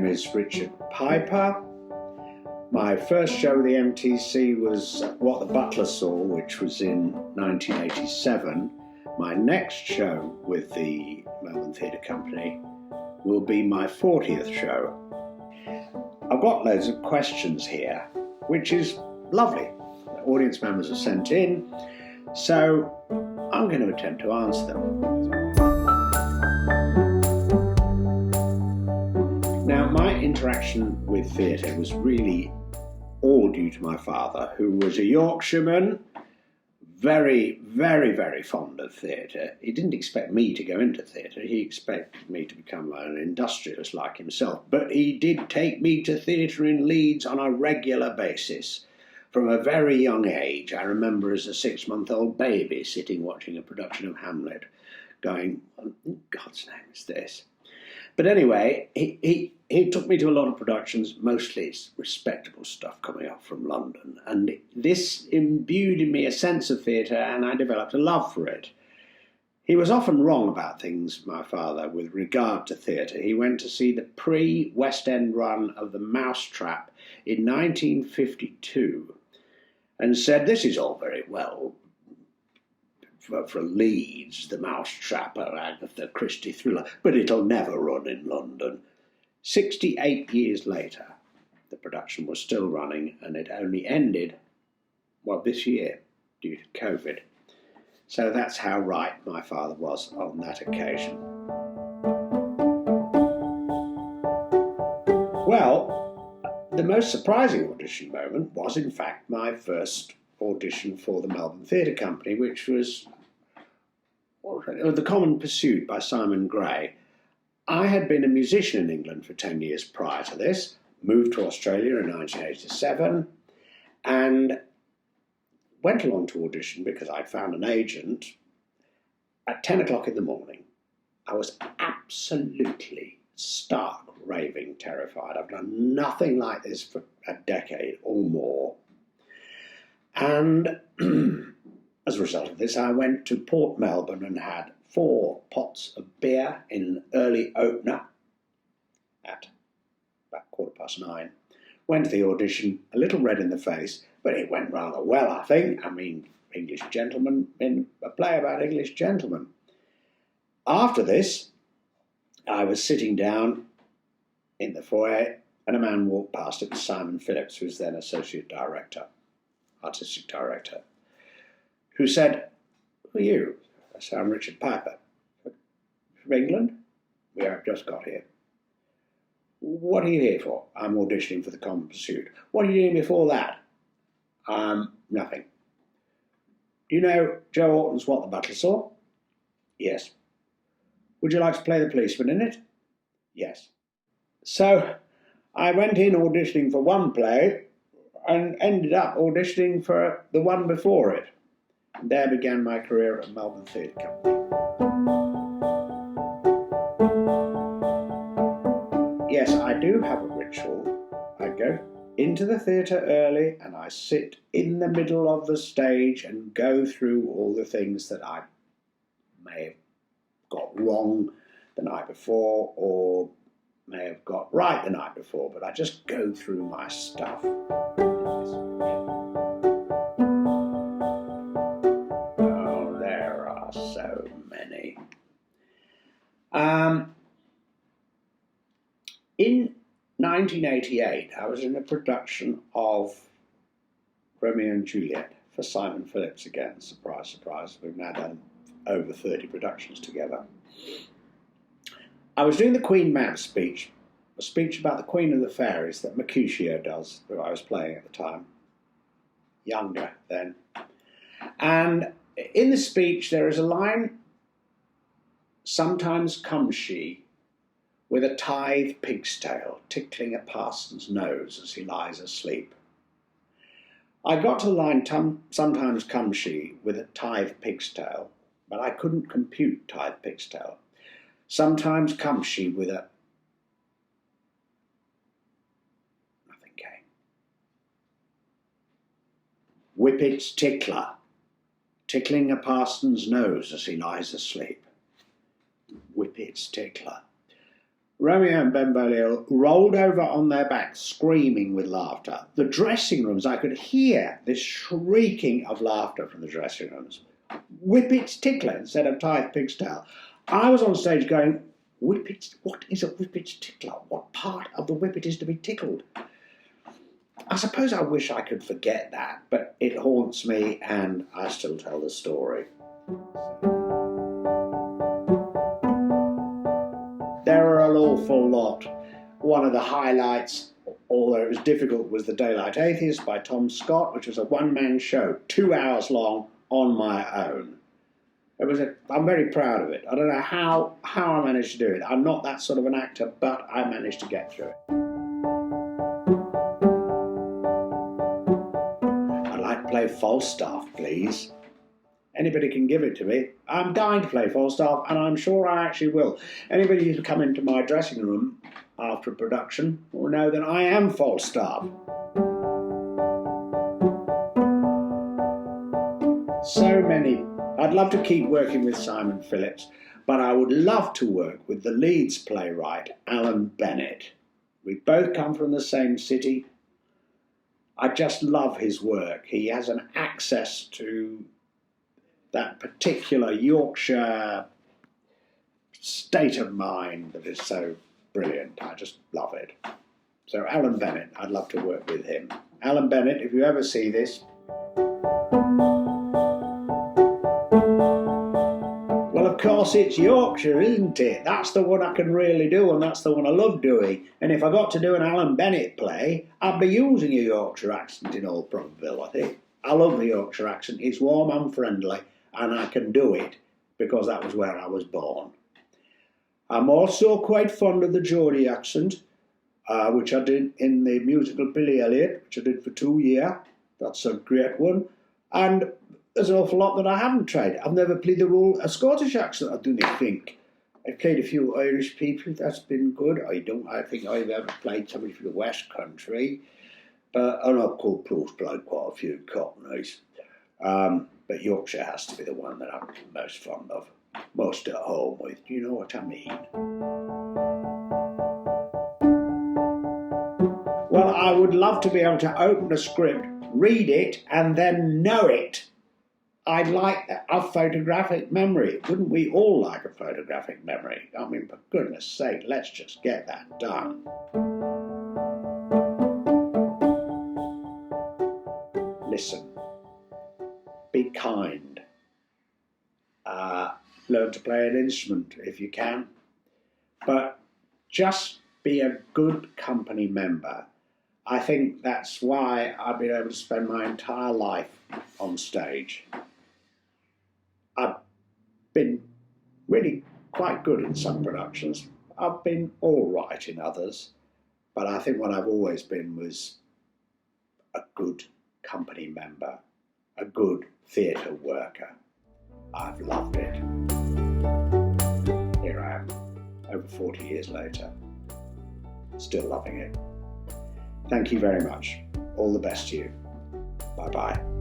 is Richard Piper. My first show with the MTC was What the Butler Saw, which was in 1987. My next show with the Melbourne Theatre Company will be my 40th show. I've got loads of questions here, which is lovely. The audience members have sent in, so I'm going to attempt to answer them. Now, my interaction with theatre was really all due to my father, who was a Yorkshireman, very, very, very fond of theatre. He didn't expect me to go into theatre. He expected me to become an industrialist like himself. But he did take me to theatre in Leeds on a regular basis. From a very young age, I remember as a 6-month-old baby sitting watching a production of Hamlet, going, what in God's name is this? But anyway, he took me to a lot of productions, mostly respectable stuff coming up from London. And this imbued in me a sense of theatre, and I developed a love for it. He was often wrong about things, my father, with regard to theatre. He went to see the pre-West End run of The Mousetrap in 1952 and said, this is all very well for Leeds, The Mousetrap, or Agatha Christie thriller, but it'll never run in London. 68 years later, the production was still running, and it only ended, well, this year, due to COVID. So that's how right my father was on that occasion. Well, the most surprising audition moment was, in fact, my first audition for the Melbourne Theatre Company, which was The Common Pursuit by Simon Gray. I had been a musician in England for 10 years prior to this, moved to Australia in 1987, and went along to audition because I'd found an agent at 10 o'clock in the morning. I was absolutely stark, raving terrified. I've done nothing like this for a decade or more. And as a result of this, I went to Port Melbourne and had 4 pots of beer in an early opener at about 9:15. Went to the audition, a little red in the face, but it went rather well, I think. I mean, English gentleman in a play about English gentlemen. After this, I was sitting down in the foyer and a man walked past. It was Simon Phillips, who was then associate director, artistic director, who said, who are you? I said, I'm Richard Piper. From England? We have just got here. What are you here for? I'm auditioning for The Common Pursuit. What are you doing before that? Nothing. Do you know Joe Orton's What the Butler Saw? Yes. Would you like to play the policeman in it? Yes. So I went in auditioning for one play and ended up auditioning for the one before it. And there began my career at the Melbourne Theatre Company. Yes, I do have a ritual. I go into the theatre early and I sit in the middle of the stage and go through all the things that I may have got wrong the night before or may have got right the night before, but I just go through my stuff. Oh, there are so many. In 1988, I was in a production of Romeo and Juliet for Simon Phillips again. Surprise, surprise. We've now done over 30 productions together. I was doing the Queen Mab speech, a speech about the Queen of the Fairies that Mercutio does, who I was playing at the time. Younger then. And in the speech there is a line, sometimes comes she with a tithe pig's tail tickling a parson's nose as he lies asleep. I got to the line, sometimes comes she with a tithe pig's tail, but I couldn't compute tithe pig's tail. Sometimes comes she with a... Nothing came. Whippet's tickler, tickling a parson's nose as he lies asleep. Whippet's tickler. Romeo and Benvolio rolled over on their backs, screaming with laughter. The dressing rooms, I could hear this shrieking of laughter from the dressing rooms. Whippet's tickler instead of Tithe Pig's tail. I was on stage going, Whippet, what is a Whippet's tickler? What part of the whippet is to be tickled? I suppose I wish I could forget that, but it haunts me and I still tell the story. There are an awful lot. One of the highlights, although it was difficult, was The Daylight Atheist by Tom Scott, which was a one-man show, 2 hours long, on my own. I'm very proud of it. I don't know how I managed to do it. I'm not that sort of an actor, but I managed to get through it. I'd like to play Falstaff, please. Anybody can give it to me. I'm dying to play Falstaff, and I'm sure I actually will. Anybody who's come into my dressing room after a production will know that I am Falstaff. So many. I'd love to keep working with Simon Phillips, but I would love to work with the Leeds playwright, Alan Bennett. We both come from the same city. I just love his work. He has an access to that particular Yorkshire state of mind that is so brilliant. I just love it. So Alan Bennett, I'd love to work with him. Alan Bennett, if you ever see this, well, of course, it's Yorkshire, isn't it? That's the one I can really do, and that's the one I love doing. And if I got to do an Alan Bennett play, I'd be using a Yorkshire accent in all probability. I love the Yorkshire accent. It's warm and friendly, and I can do it because that was where I was born. I'm also quite fond of the Geordie accent, which I did in the musical Billy Elliot, which I did for 2 years. That's a great one. And there's an awful lot that I haven't tried. I've never played a Scottish accent, I don't think. I've played a few Irish people, that's been good. I think I've ever played somebody from the West Country. And I've played quite a few Cockneys. But Yorkshire has to be the one that I'm most fond of, most at home with. Do you know what I mean? Well, I would love to be able to open a script, read it, and then know it. I'd like a photographic memory. Wouldn't we all like a photographic memory? I mean, for goodness sake, let's just get that done. Listen. Be kind. Learn to play an instrument if you can. But just be a good company member. I think that's why I've been able to spend my entire life on stage. I've been really quite good in some productions. I've been all right in others. But I think what I've always been was a good company member, a good theatre worker. I've loved it. Here I am, over 40 years later, still loving it. Thank you very much. All the best to you. Bye-bye.